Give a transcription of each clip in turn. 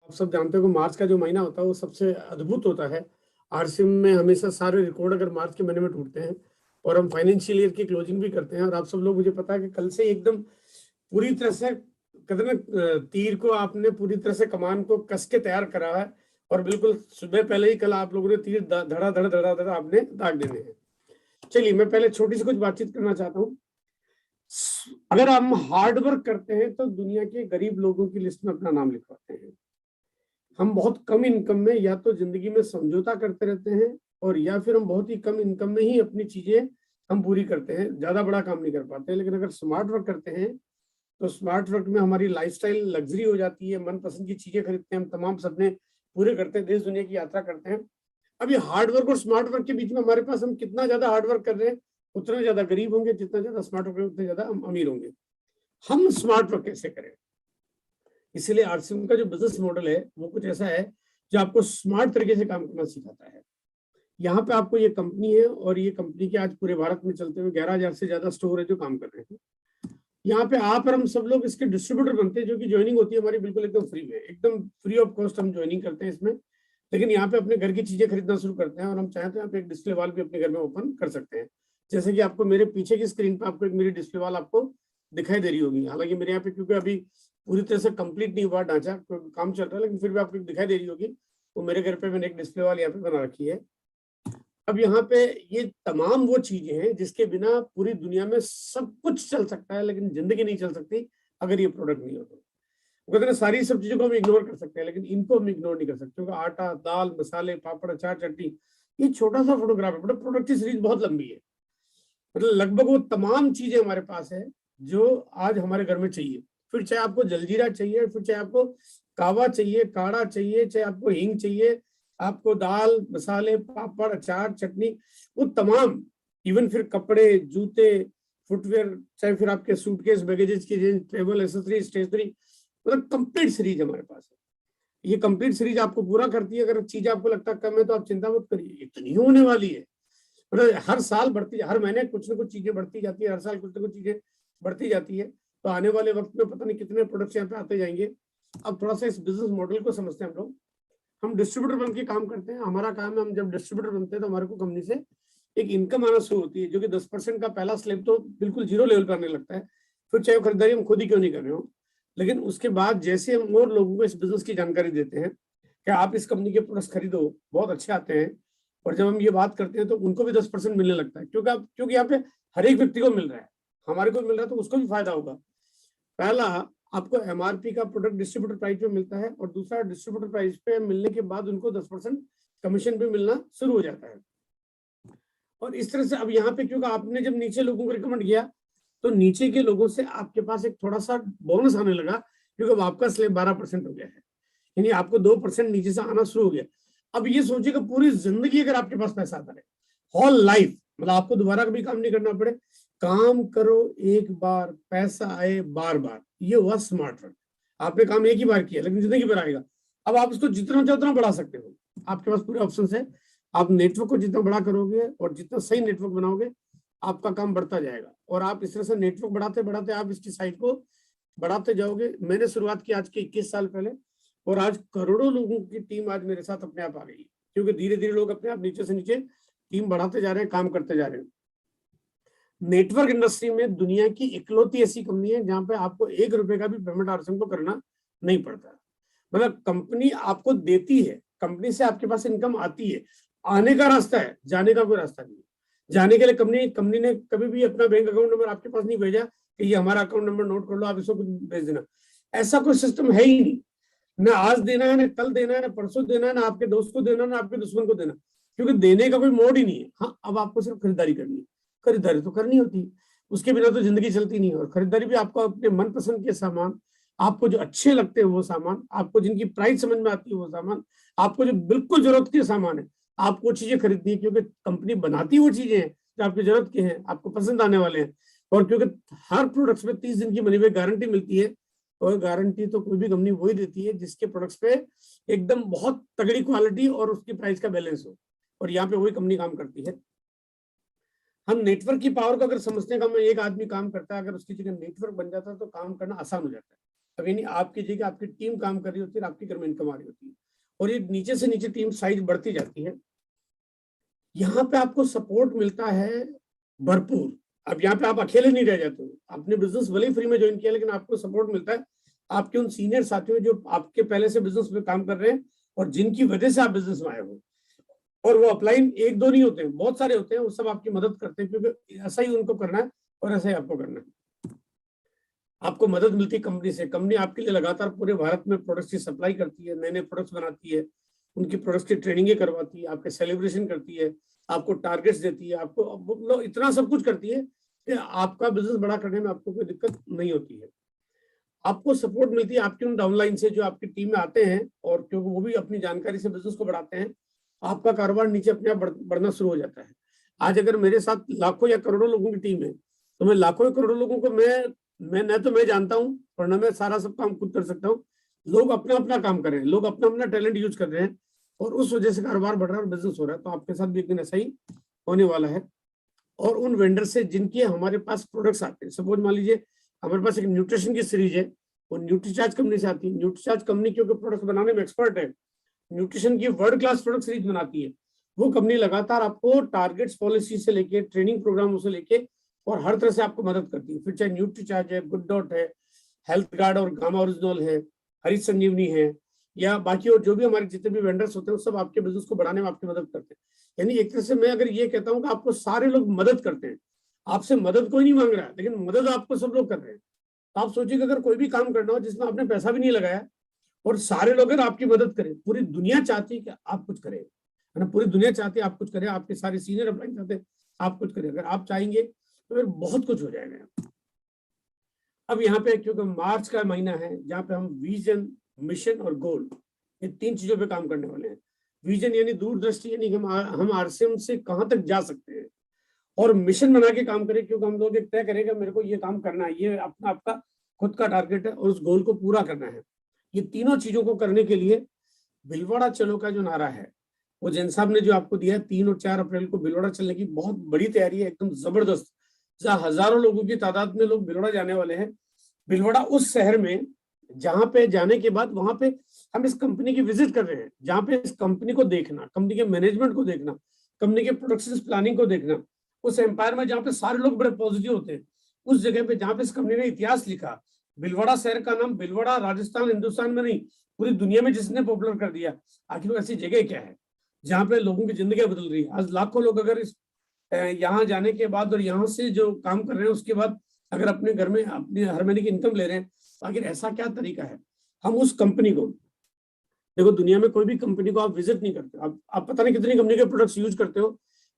आप सब जानते हो कि मार्च का जो महीना होता है वो सबसे अद्भुत होता है। आरसीएम में हमेशा सारे रिकॉर्ड अगर मार्च के महीने में टूटते हैं और हम फाइनेंशियल ईयर की क्लोजिंग भी करते हैं। और आप सब लोग, मुझे पता है कि कल से एकदम पूरी तरह से कहते हैं ना, तीर को आपने पूरी तरह से कमान को कस के तैयार करा है और बिल्कुल सुबह पहले ही कल आप लोगों ने तीर धड़ा धड़ धड़ा धड़ आपने दाग देने हैं। चलिए, मैं पहले छोटी सी कुछ बातचीत करना चाहता हूँ। अगर हम हार्ड वर्क करते हैं तो दुनिया के गरीब लोगों की लिस्ट में अपना नाम लिखवाते हैं। हम बहुत कम इनकम में या तो जिंदगी में समझौता करते रहते हैं और या फिर हम बहुत ही कम इनकम में ही अपनी चीजें हम पूरी करते हैं, ज्यादा बड़ा काम नहीं कर पाते। लेकिन अगर स्मार्ट वर्क करते हैं तो स्मार्ट वर्क में हमारी लाइफस्टाइल लग्जरी हो जाती है, मनपसंद की चीजें खरीदते हैं, हम तमाम सपने पूरे करते हैं, देश दुनिया की यात्रा करते हैं। अभी हार्ड वर्क और स्मार्ट वर्क के बीच में हमारे पास, हम कितना ज्यादा हार्ड वर्क कर रहे हैं उतना ज्यादा गरीब होंगे, जितना ज्यादा स्मार्ट वर्क उतने ज्यादा हम अमीर होंगे। हम स्मार्ट वर्क कैसे करें? इसलिए आरसीएम का जो बिजनेस मॉडल है वो कुछ ऐसा है जो आपको स्मार्ट तरीके से काम करना सिखाता है। यहाँ पे आपको ये कंपनी है और ये कंपनी के आज पूरे भारत में चलते हुए 11,000 से ज्यादा स्टोर है जो काम कर रहे हैं। यहाँ पे आप और हम सब लोग इसके डिस्ट्रीब्यूटर बनते हैं, जो कि ज्वाइनिंग होती है हमारी बिल्कुल एकदम फ्री में, एकदम फ्री ऑफ कॉस्ट हम ज्वाइनिंग करते हैं इसमें। लेकिन यहाँ पे अपने घर की चीजें खरीदना शुरू करते हैं और हम चाहें तो यहाँ पे एक डिस्प्ले वॉल भी अपने घर में ओपन कर सकते हैं। जैसे कि आपको मेरे पीछे की स्क्रीन पे आपको एक मेरी डिस्प्ले वॉल आपको दिखाई दे रही होगी। हालांकि मेरे यहाँ पे क्योंकि अभी पूरी तरह से कंप्लीट नहीं हुआ ढांचा, काम चल रहा है, लेकिन फिर भी आपको दिखाई दे रही होगी। तो मेरे घर पे मैंने एक डिस्प्ले वॉल यहाँ पे बना रखी है। अब यहाँ पे ये तमाम वो चीजें हैं जिसके बिना पूरी दुनिया में सब कुछ चल सकता है, लेकिन जिंदगी नहीं चल सकती अगर ये प्रोडक्ट नहीं हो तो। कहते हैं सारी सब चीजों को हम इग्नोर कर सकते हैं, लेकिन इनको हम इग्नोर नहीं कर सकते, क्योंकि आटा, दाल, मसाले, पापड़, अचार, चटनी, ये छोटा सा फोटोग्राफ है, बट प्रोडक्ट की सीरीज बहुत लंबी है। मतलब लगभग वो तमाम चीजें हमारे पास है जो आज हमारे घर में चाहिए। फिर चाहे आपको जलजीरा चाहिए, फिर चाहे आपको कावा चाहिए, काढ़ा चाहिए, चाहे आपको हींग चाहिए, आपको दाल, मसाले, पापड़, अचार, चटनी, वो तमाम, इवन फिर कपड़े, जूते, फुटवेयर, चाहे फिर आपके सूटकेस, बैगेजेस की ट्रेवल एसेसरी, स्टेशनरी, मतलब कंप्लीट सीरीज हमारे पास है। ये कंप्लीट सीरीज आपको पूरा करती है। अगर चीज आपको लगता है कम है तो आप चिंता मत करिए, इतनी होने वाली है। मतलब हर साल बढ़ती, हर महीने कुछ ना कुछ चीजें बढ़ती जाती है, हर साल कुछ ना कुछ चीजें बढ़ती जाती है। तो आने वाले वक्त में पता नहीं कितने प्रोडक्ट्स यहाँ पे आते जाएंगे। अब थोड़ा सा इस बिजनेस मॉडल को समझते हैं हम लोग। हम डिस्ट्रीब्यूटर बन के काम करते हैं। हमारा काम है, हम जब डिस्ट्रीब्यूटर बनते हैं तो हमारे को कंपनी से एक इनकम आना शुरू होती है, जो कि 10% का पहला स्लैब तो बिल्कुल जीरो लेवल पर आने लगता है। फिर चाहे खरीदारी हम खुद ही क्यों नहीं कर रहे हो, लेकिन उसके बाद जैसे हम और लोगों को इस बिजनेस की जानकारी देते हैं कि आप इस कंपनी के प्रोडक्ट्स खरीदो, बहुत अच्छे आते हैं, और जब हम ये बात करते हैं तो उनको भी 10% मिलने लगता है, क्योंकि यहाँ पे हर एक व्यक्ति को मिल रहा है, हमारे को मिल रहा है, तो उसको भी फायदा होगा। पहला, आपको एमआरपी का प्रोडक्ट डिस्ट्रीब्यूटर प्राइस पे मिलता है, और दूसरा, डिस्ट्रीब्यूटर प्राइस पे मिलने के बाद उनको 10% कमीशन भी मिलना शुरू हो जाता है। और इस तरह से अब यहाँ पे, क्योंकि आपने जब नीचे लोगों को रिकमेंड किया तो नीचे के लोगों से आपके पास एक थोड़ा सा बोनस आने लगा, क्योंकि अब आपका स्लैब 12% हो गया है, यानी आपको 2% नीचे से आना शुरू हो गया। अब ये सोचिए कि पूरी जिंदगी अगर आपके पास पैसा आता है, होल लाइफ, मतलब आपको दोबारा कभी काम नहीं करना पड़े, काम करो एक बार, पैसा आए बार बार, ये हुआ स्मार्ट वर्क। आपने काम एक ही बार किया लेकिन जिंदगी भर आएगा। अब आप इसको जितना चाहो उतना बढ़ा सकते हो, आपके पास पूरे ऑप्शन है। आप नेटवर्क को जितना बड़ा करोगे और जितना सही नेटवर्क बनाओगे, आपका काम बढ़ता जाएगा। और आप इस तरह से नेटवर्क बढ़ाते बढ़ाते आप इसकी साइट को बढ़ाते जाओगे। मैंने शुरुआत की आज के 21 साल पहले, और आज करोड़ों लोगों की टीम आज मेरे साथ अपने आप आ गई है, क्योंकि धीरे धीरे लोग अपने आप नीचे से नीचे टीम बढ़ाते जा रहे हैं, काम करते जा रहे हैं। नेटवर्क इंडस्ट्री में दुनिया की इकलौती ऐसी कंपनी है जहां पे आपको 1 रुपए का भी पेमेंट आरसीएम को करना नहीं पड़ता। मतलब कंपनी आपको देती है, कंपनी से आपके पास इनकम आती है, आने का रास्ता है, जाने का कोई रास्ता नहीं है। जाने के लिए कंपनी ने कभी भी अपना बैंक अकाउंट नंबर आपके पास नहीं भेजा कि ये हमारा अकाउंट नंबर नोट कर लो, आप इसको कुछ भेज देना। ऐसा कोई सिस्टम है ही नहीं। ना आज देना है, ना कल देना है, ना परसों देना है, ना आपके दोस्त को देना, ना आपके दुश्मन को देना, क्योंकि देने का कोई मोड ही नहीं है। हाँ, अब आपको सिर्फ खरीदारी करनी है। खरीदारी तो करनी होती है, उसके बिना तो जिंदगी चलती नहीं है। और खरीदारी भी आपको अपने मनपसंद के सामान, आपको जो अच्छे लगते हैं वो सामान, आपको जिनकी प्राइस समझ में आती है वो सामान, आपको जो बिल्कुल जरूरत के सामान है, आपको चीजें खरीदनी है, क्योंकि कंपनी बनाती वो चीजें हैं जो आपकी जरूरत के हैं, आपको पसंद आने वाले हैं। और क्योंकि हर प्रोडक्ट्स में 30 दिन की मनी बैक गारंटी मिलती है, और गारंटी तो कोई भी कंपनी वही देती है जिसके प्रोडक्ट्स पे एकदम बहुत तगड़ी क्वालिटी और उसकी प्राइस का बैलेंस हो, और यहाँ पे वही कंपनी काम करती है। हम नेटवर्क की पावर को अगर समझते हैं कि हम एक आदमी काम करता है, अगर उसकी जगह नेटवर्क बन जाता है तो काम करना आसान हो जाता है। अब यानी आपकी जगह आपकी टीम काम कर रही होती है, आपके घर में इनकम आ रही होती है, और ये नीचे से नीचे टीम साइज बढ़ती जाती है। यहाँ पे आपको सपोर्ट मिलता है भरपूर। अब यहाँ पे आप अकेले नहीं रह जाते हो, आपने बिजनेस भले ही फ्री में ज्वाइन किया, लेकिन आपको सपोर्ट मिलता है आपके उन सीनियर साथियों जो आपके पहले से बिजनेस में काम कर रहे हैं और जिनकी वजह से आप बिजनेस में आए हो। और वो अपलाइन एक दो नहीं होते हैं, बहुत सारे होते हैं, वो सब आपकी मदद करते हैं, क्योंकि ऐसा ही उनको करना है और ऐसा ही आपको करना है। आपको मदद मिलती है कंपनी से, कंपनी आपके लिए लगातार पूरे भारत में प्रोडक्ट्स की सप्लाई करती है, नए नए प्रोडक्ट्स बनाती है, उनकी प्रोडक्ट्स की ट्रेनिंग करवाती है, आपके सेलिब्रेशन करती है, आपको टारगेट्स देती है, आपको इतना सब कुछ करती है कि आपका बिजनेस बड़ा करने में आपको कोई दिक्कत नहीं होती है। आपको सपोर्ट मिलती है आपके उन डाउनलाइन से जो आपकी टीम में आते हैं, और क्योंकि वो भी अपनी जानकारी से बिजनेस को बढ़ाते हैं, आपका कारोबार नीचे अपने आप बढ़ना शुरू हो जाता है। आज अगर मेरे साथ लाखों या करोड़ों लोगों की टीम है, तो मैं लाखों या करोड़ों लोगों को मैं न तो मैं जानता हूँ और न मैं सारा सब काम खुद कर सकता हूँ। लोग अपना अपना काम कर रहे हैं, लोग अपना अपना टैलेंट यूज कर रहे हैं, और उस वजह से कारोबार बढ़ रहा है और बिजनेस हो रहा है। तो आपके साथ भी एक दिन ऐसा ही होने वाला है। और उन वेंडर से जिनके हमारे पास प्रोडक्ट्स आते हैं, सपोज मान लीजिए हमारे पास एक न्यूट्रिशन की सीरीज है, वो न्यूट्रीचार्ज कंपनी से आती है। न्यूट्रीचार्ज कंपनी क्योंकि प्रोडक्ट्स बनाने में एक्सपर्ट है, न्यूट्रिशन की वर्ल्ड क्लास प्रोडक्ट सीरीज बनाती है। वो कंपनी लगातार आपको टारगेट्स पॉलिसी से लेके ट्रेनिंग प्रोग्रामों से लेके और हर तरह से आपको मदद करती है। फिर चाहे न्यूट्रीचार्ज है, गुड डॉट है, हेल्थ गार्ड और गामा ओरिजिनल है, हरी संजीवनी है, या बाकी और जो भी हमारे जितने भी वेंडर्स होते हैं, वो सब आपके बिजनेस को बढ़ाने में आपकी मदद करते हैं। यानी एक तरह से मैं अगर ये कहता हूँ कि आपको सारे लोग मदद करते हैं, आपसे मदद कोई नहीं मांग रहा है, लेकिन मदद आपको सब लोग कर रहे हैं। तो आप सोचिए कि अगर कोई भी काम करना हो जिसमें आपने पैसा भी नहीं लगाया और सारे लोग अगर आपकी मदद करें, पूरी दुनिया चाहती है कि आप कुछ करें, है ना, पूरी दुनिया चाहती है आप कुछ करें, आपके सारे सीनियर अपलाइन चाहते हैं आप कुछ करें, अगर आप चाहेंगे तो फिर बहुत कुछ हो जाएगा। अब यहाँ पे क्योंकि मार्च का महीना है जहाँ पे हम विजन, मिशन और गोल, ये तीन चीजों पे काम करने वाले हैं। विजन यानी दूरदृष्टि, यानी हम आरसीएम से कहाँ तक जा सकते हैं, और मिशन बना के काम करें, क्योंकि हम लोग एक तय करेंगे मेरे को ये काम करना है, ये अपना आपका खुद का टारगेट है और उस गोल को पूरा करना है। ये तीनों चीजों को करने के लिए भिलवाड़ा चलो का जो नारा है, वो जैन साहब ने जो आपको दिया है, 3 और 4 अप्रैल को भिलवाड़ा चलने की बहुत बड़ी तैयारी है, एकदम जबरदस्त, जहाँ हजारों लोगों की तादाद में लोग भिलवाड़ा जाने वाले हैं। भिलवाड़ा उस शहर में जहां पे जाने के बाद वहां पे हम इस कंपनी की विजिट कर रहे हैं, जहां पे इस कंपनी को देखना, कंपनी के मैनेजमेंट को देखना, कंपनी के प्रोडक्शन प्लानिंग को देखना, उस एम्पायर में जहाँ पे सारे लोग बड़े पॉजिटिव होते हैं, उस जगह पे जहाँ पे इस कंपनी ने इतिहास लिखा। भिलवाड़ा शहर का नाम भिलवाड़ा राजस्थान हिंदुस्तान में नहीं, पूरी दुनिया में जिसने पॉपुलर कर दिया, आखिर ऐसी जगह क्या है जहाँ पे लोगों की जिंदगी बदल रही है। आज लाखों लोग अगर इस यहाँ जाने के बाद और यहाँ से जो काम कर रहे हैं उसके बाद अगर अपने घर में अपनी हर महीने की इनकम ले रहे हैं, आखिर ऐसा क्या तरीका है। हम उस कंपनी को, देखो दुनिया में कोई भी कंपनी को आप विजिट नहीं करते, आप पता नहीं कितनी कंपनी के प्रोडक्ट्स यूज करते हो,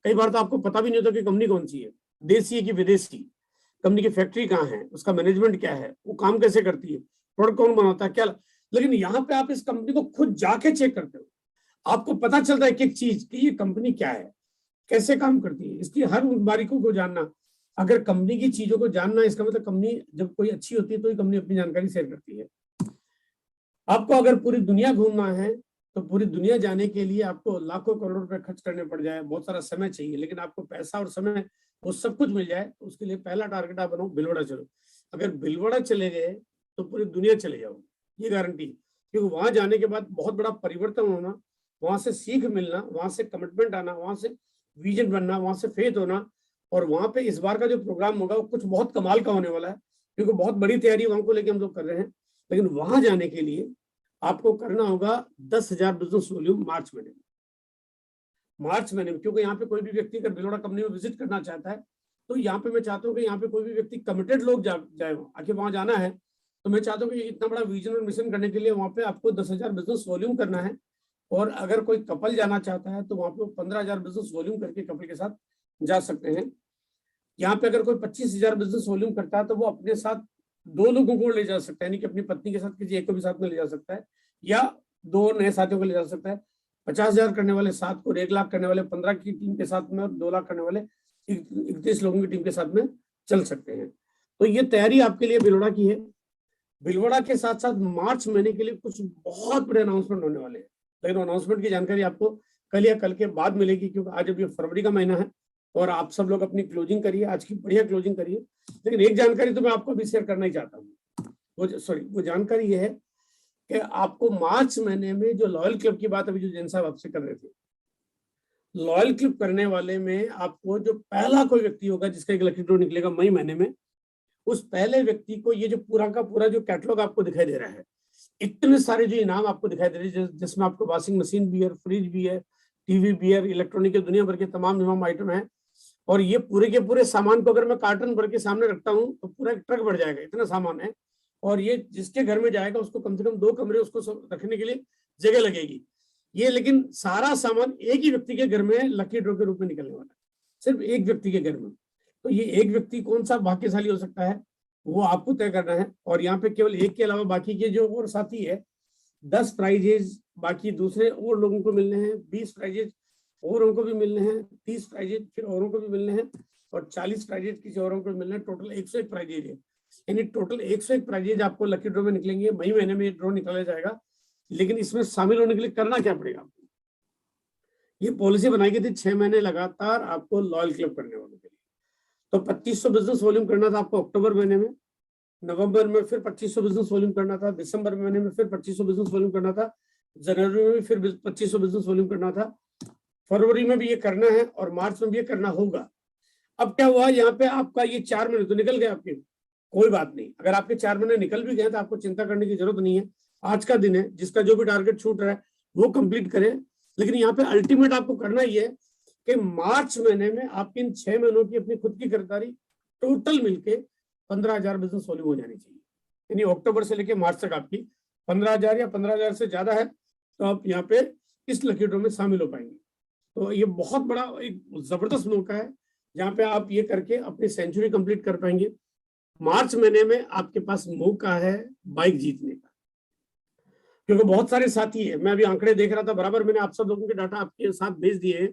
कई बार तो आपको पता भी नहीं होता कि कंपनी कौन सी है, देसी है कि विदेशी, कंपनी की फैक्ट्री कहाँ है, उसका मैनेजमेंट क्या है, वो काम कैसे करती है, प्रोडक्ट कौन बनाता है क्या। लेकिन यहाँ पे आप इस कंपनी को खुद जाके चेक करते हो, आपको पता चलता है एक एक चीज कि ये कंपनी क्या है, कैसे काम करती है, इसकी हर बारीकों को जानना। अगर कंपनी की चीजों को जानना, इसका मतलब कंपनी जब कोई अच्छी होती है तो ही कंपनी अपनी जानकारी शेयर करती है। आपको अगर पूरी दुनिया घूमना है तो पूरी दुनिया जाने के लिए आपको लाखों करोड़ रुपए खर्च करने पड़ जाए, बहुत सारा समय चाहिए, लेकिन आपको पैसा और समय वो सब कुछ मिल जाए, तो उसके लिए पहला टारगेट आप बनाओ भिलवाड़ा चलो। अगर भिलवाड़ा चले गए तो पूरी दुनिया चले जाओ, ये गारंटी। क्योंकि वहां जाने के बाद बहुत बड़ा परिवर्तन होना, वहां से सीख मिलना, वहां से कमिटमेंट आना, वहां से विजन बनना, वहां से फेथ होना, और वहां पे इस बार का जो प्रोग्राम होगा वो कुछ बहुत कमाल का होने वाला है, क्योंकि बहुत बड़ी तैयारी वहां को लेके हम लोग कर रहे हैं। लेकिन वहां जाने के लिए आपको करना होगा 10,000 बिजनेस वॉल्यूम मार्च महीने में, क्योंकि यहाँ पे कोई भी व्यक्ति अगर भिलवाड़ा कंपनी में विजिट करना चाहता है, तो यहाँ पे मैं चाहता हूँ कि यहाँ पे कोई भी व्यक्ति कमिटेड लोग जाए, आखिर वहां जाना है, तो मैं चाहता हूँ कि इतना बड़ा विजन और मिशन करने के लिए वहां पे आपको 10,000 बिजनेस वॉल्यूम करना है। और अगर कोई कपल जाना चाहता है तो वहां पे 15,000 बिजनेस वॉल्यूम करके कपल के साथ जा सकते हैं। यहाँ पे अगर कोई 25,000 बिजनेस वॉल्यूम करता है तो वो अपने साथ 2 लोगों को ले जा सकता है, यानी कि अपनी पत्नी के साथ किसी एक को भी साथ में ले जा सकता है, या 2 नए साथियों को ले जा सकता है। 50,000 करने वाले 7 को, 1 लाख करने वाले 15 की टीम के साथ में, और 2 लाख करने वाले 31 लोगों की टीम के साथ में चल सकते हैं। तो ये तैयारी आपके लिए भिलवाड़ा की है। भिलवाड़ा के साथ साथ मार्च महीने के लिए कुछ बहुत बड़े अनाउंसमेंट होने वाले हैं, लेकिन अनाउंसमेंट की जानकारी आपको कल या कल के बाद मिलेगी, क्योंकि आज अभी फरवरी का महीना है और आप सब लोग अपनी क्लोजिंग करिए, आज की बढ़िया क्लोजिंग करिए। लेकिन एक जानकारी तो मैं आपको अभी शेयर करना ही चाहता हूँ। वो जानकारी ये है कि आपको मार्च महीने में जो लॉयल क्लब की बात अभी जो जैन साहब आपसे कर रहे थे, लॉयल क्लब करने वाले में आपको जो पहला कोई व्यक्ति होगा जिसका एक लकी ड्रॉ निकलेगा मई महीने में, उस पहले व्यक्ति को ये जो पूरा का पूरा जो कैटलॉग आपको दिखाई दे रहा है, इतने सारे जो इनाम आपको दिखाई दे रहे हैं, जिसमें आपको वॉशिंग मशीन भी है, फ्रिज भी है, टीवी भी है, इलेक्ट्रॉनिक के दुनिया भर के तमाम आइटम है। और ये पूरे के पूरे सामान को अगर मैं कार्टन भर के सामने रखता हूँ तो पूरा एक ट्रक भर जाएगा, इतना सामान है। और ये जिसके घर में जाएगा उसको कम से कम 2 कमरे उसको रखने के लिए जगह लगेगी। ये लेकिन सारा सामान एक ही व्यक्ति के घर में लकी ड्रॉ के रूप में निकलने वाला है, सिर्फ एक व्यक्ति के घर में। तो ये एक व्यक्ति कौन सा भाग्यशाली हो सकता है वो आपको तय करना है। और यहाँ पे केवल एक के अलावा बाकी के जो और साथी है, 10 प्राइजेज बाकी दूसरे और लोगों को मिलने हैं, 20 प्राइजेज औरों को भी मिलने हैं, 30 प्राइजेज फिर औरों को भी मिलने हैं, और 40 प्राइजेज किसी औरों को मिलने हैं। टोटल 101 प्राइजेज है, यानी टोटल 101 प्राइजेज आपको लकी ड्रॉ में निकलेंगे। मई महीने में ड्रॉ निकाला जाएगा। लेकिन इसमें शामिल होने के लिए करना क्या पड़ेगा आपको, ये पॉलिसी बनाई गई थी 6 महीने लगातार आपको लॉयल क्लब करने वालों के लिए। तो 2500 बिजनेस वॉल्यूम करना था आपको अक्टूबर महीने में, नवंबर में फिर 2500 बिजनेस वॉल्यूम करना था, दिसंबर महीने में फिर 2500 बिजनेस वॉल्यूम करना था, जनवरी में भी फिर 2500 बिजनेस वॉल्यूम करना था, फरवरी में भी ये करना है और मार्च में भी ये करना होगा। अब क्या हुआ, यहाँ पे आपका ये 4 महीने तो निकल गए आपके, कोई बात नहीं। अगर आपके 4 महीने निकल भी गए तो आपको चिंता करने की जरूरत नहीं है। आज का दिन है, जिसका जो भी टारगेट छूट रहा है वो कंप्लीट करें। लेकिन यहाँ पे अल्टीमेट आपको करना ही है कि मार्च महीने में आपकी इन 6 महीनों की अपनी खुद की खरीदारी टोटल मिलके 15,000 बिजनेस वॉल्यूम हो जानी चाहिए। यानी अक्टूबर से लेकर मार्च तक आपकी 15,000 या 15,000 से ज्यादा है तो आप यहाँ पे इस लकी ड्रॉ में शामिल हो पाएंगे। तो ये बहुत बड़ा एक जबरदस्त मौका है जहाँ पे आप ये करके अपनी सेंचुरी कंप्लीट कर पाएंगे। मार्च महीने में आपके पास मौका है बाइक जीतने का, क्योंकि बहुत सारे साथी है। मैं अभी आंकड़े देख रहा था, बराबर मैंने आप सब लोगों के डाटा आपके साथ भेज दिए हैं,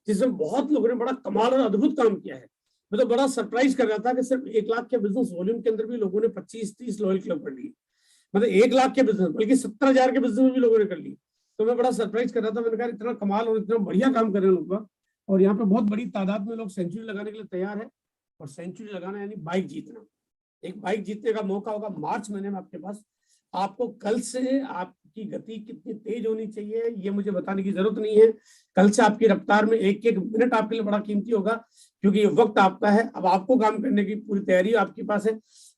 जिसमें बहुत लोगों ने बड़ा कमाल और अद्भुत काम किया है। मैं तो बड़ा सरप्राइज कर रहा था कि सिर्फ 1 लाख के बिजनेस वॉल्यूम के अंदर भी लोगों ने 25-30 लॉयल क्लब कर लिए। मतलब 1 लाख के बिजनेस, बल्कि 70,000 के बिजनेस में भी लोगों ने कर लिए। तो मैं बड़ा सरप्राइज कर रहा था, मैंने कहा इतना कमाल और इतना बढ़िया काम कर रहे हैं लोग। और यहाँ पे बहुत बड़ी तादाद में लोग सेंचुरी लगाने के लिए तैयार है। और सेंचुरी लगाना यानी बाइक जीतना, एक बाइक जीतने का मौका होगा मार्च महीने में आपके पास। आपको कल से आपकी गति कितनी तेज होनी चाहिए ये मुझे बताने की जरूरत नहीं है। कल से आपकी रफ्तार में एक एक मिनट आपके लिए बड़ा कीमती होगा, क्योंकि ये वक्त आपका है। अब आपको काम करने की पूरी तैयारी आपके पास है।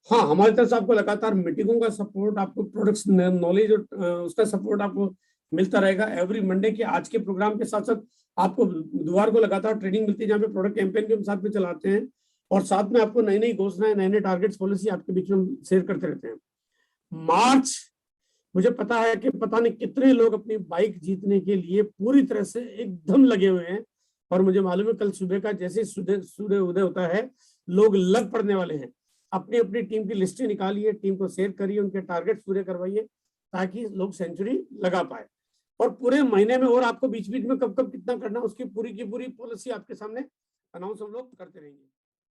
हाँ, हमारी तरफ से आपको लगातार मीटिंगों का सपोर्ट, आपको प्रोडक्ट्स नॉलेज उसका सपोर्ट आपको मिलता रहेगा। एवरी मंडे के आज के प्रोग्राम के साथ साथ आपको बुधवार को लगातार ट्रेनिंग मिलती है, जहाँ पे प्रोडक्ट कैंपेन भी हम साथ में चलाते हैं। और साथ में आपको नई नई घोषणाएं, नए नए टारगेट्स, पॉलिसी आपके बीच में शेयर करते रहते हैं। मार्च, मुझे पता है कि पता नहीं कितने लोग अपनी बाइक जीतने के लिए पूरी तरह से एकदम लगे हुए हैं। और मुझे मालूम है कल सुबह का जैसे सूर्य उदय होता है लोग लग पड़ने वाले हैं। अपनी अपनी टीम की लिस्टें निकालिए, टीम को शेयर करिए, उनके टारगेट्स पूरे करवाइए ताकि लोग सेंचुरी लगा पाए। और पूरे महीने में और आपको बीच बीच में कब कब कितना करना उसकी पूरी की पूरी पॉलिसी आपके सामने अनाउंस हम लोग करते रहेंगे।